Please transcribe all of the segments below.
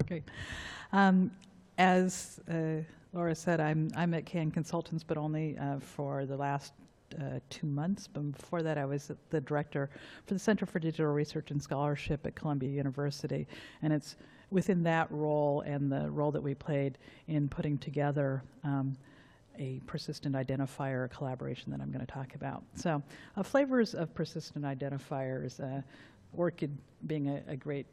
Great. As Laura said, I'm at CAN Consultants, but only for the last 2 months. But before that, I was the director for the Center for Digital Research and Scholarship at Columbia University. And it's within that role and the role that we played in putting together a persistent identifier collaboration that I'm going to talk about. So flavors of persistent identifiers, ORCID being a great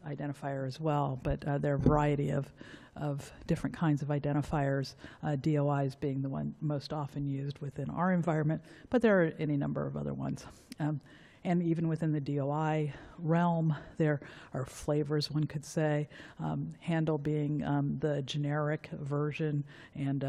identifier as well, but there are a variety of different kinds of identifiers, DOIs being the one most often used within our environment, but there are any number of other ones. And even within the DOI realm, there are flavors, one could say, handle being the generic version, and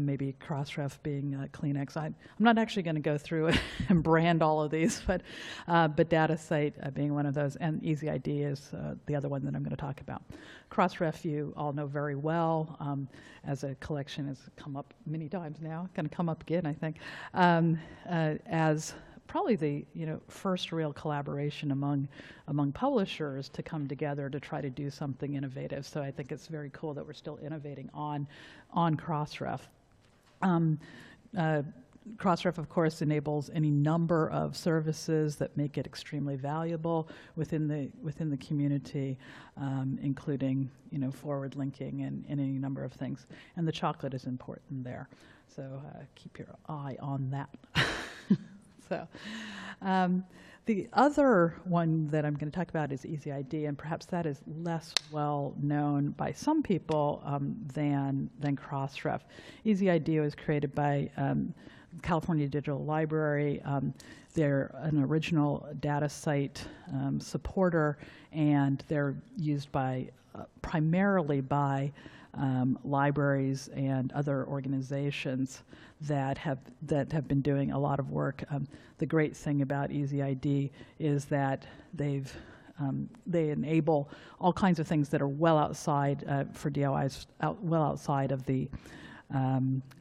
maybe Crossref being Kleenex. I'm not actually going to go through and brand all of these, but DataCite being one of those, and EasyID is the other one that I'm going to talk about. Crossref you all know very well as a collection has come up many times now, going to come up again, I think, as probably the first real collaboration among publishers to come together to try to do something innovative. So I think it's very cool that we're still innovating on Crossref. Crossref, of course, enables any number of services that make it extremely valuable within the community, including forward linking and any number of things. And the chocolate is important there, so keep your eye on that. So, the other one that I'm going to talk about is EasyID, and perhaps that is less well known by some people than Crossref. EasyID was created by California Digital Library. They're an original DataCite supporter, and they're used by primarily by libraries and other organizations that have been doing a lot of work. The great thing about EasyID is that they enable all kinds of things that are well outside for DOIs, well outside of the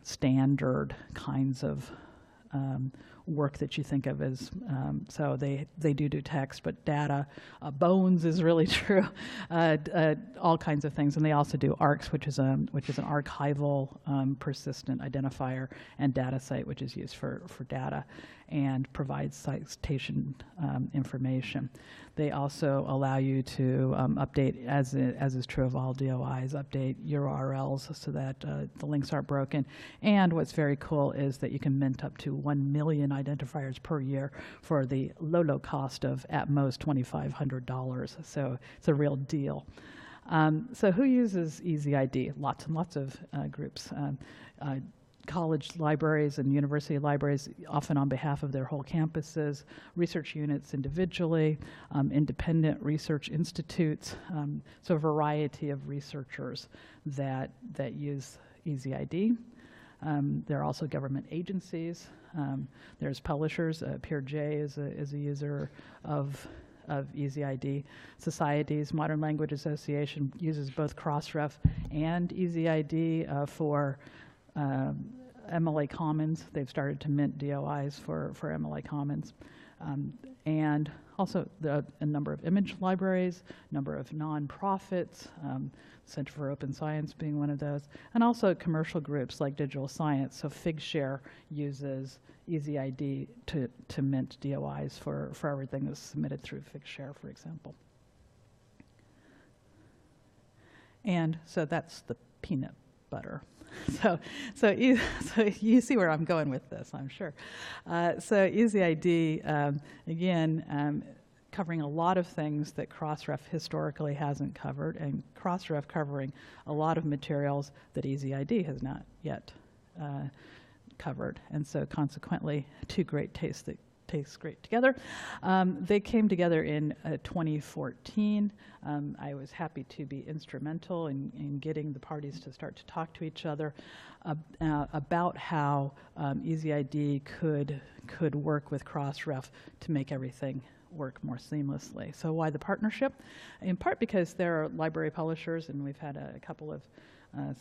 standard kinds of work that you think of as, so they do text, but data, bones is really true, all kinds of things. And they also do ARCs, which is an archival persistent identifier, and DataCite, which is used for data and provides citation information. They also allow you to update, as is true of all DOIs, update URLs so that the links aren't broken. And what's very cool is that you can mint up to 1 million identifiers per year for the low cost of at most $2,500. So it's a real deal. So who uses EasyID? Lots and lots of groups. College libraries and university libraries, often on behalf of their whole campuses, research units individually, independent research institutes, so a variety of researchers that use EasyID. There are also government agencies. There's publishers. PeerJ is a user of EasyID. Societies, Modern Language Association uses both Crossref and EasyID for MLA Commons. They've started to mint DOIs for MLA Commons. And also a number of image libraries, a number of nonprofits, Center for Open Science being one of those, and also commercial groups like Digital Science. So Figshare uses EasyID to mint DOIs for everything that's submitted through Figshare, for example. And so that's the peanut butter. So you see where I'm going with this, I'm sure. So EasyID, again, covering a lot of things that Crossref historically hasn't covered, and Crossref covering a lot of materials that EasyID has not yet covered. And so consequently, two great tastes that taste great together. They came together in 2014. I was happy to be instrumental in getting the parties to start to talk to each other about how EasyID could work with Crossref to make everything work more seamlessly. So why the partnership? In part because there are library publishers, and we've had a couple of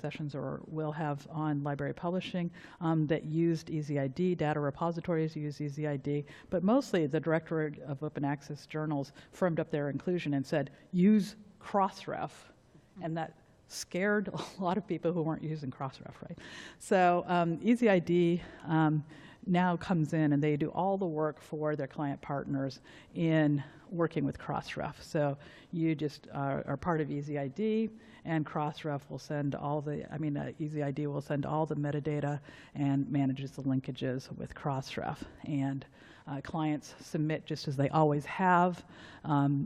sessions or will have on library publishing that used EasyID. Data repositories use EasyID, but mostly the Directorate of Open Access Journals firmed up their inclusion and said, use Crossref And that scared a lot of people who weren't using Crossref, right? So EasyID now comes in and they do all the work for their client partners in working with Crossref. So you just are part of EasyID, and Crossref will send all the, EasyID will send all the metadata and manages the linkages with Crossref. And clients submit, just as they always have,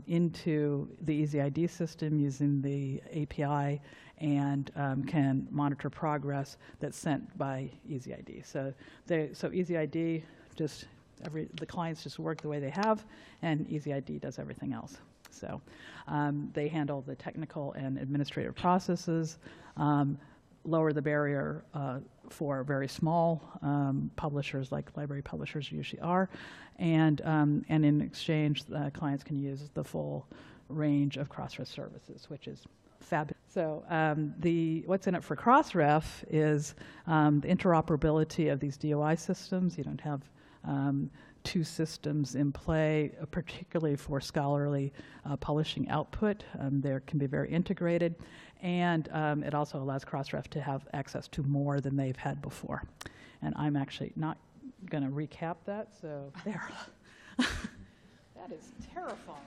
into the EasyID system using the API, and can monitor progress that's sent by EasyID. So EasyID just, the clients just work the way they have, and EasyID does everything else. So they handle the technical and administrative processes, lower the barrier for very small publishers, like library publishers usually are, and in exchange, clients can use the full range of Crossref services, which is fabulous. So what's in it for Crossref is the interoperability of these DOI systems. You don't have two systems in play, particularly for scholarly publishing output. They can be very integrated, and it also allows Crossref to have access to more than they've had before. And I'm actually not going to recap that, so there. That is terrifying.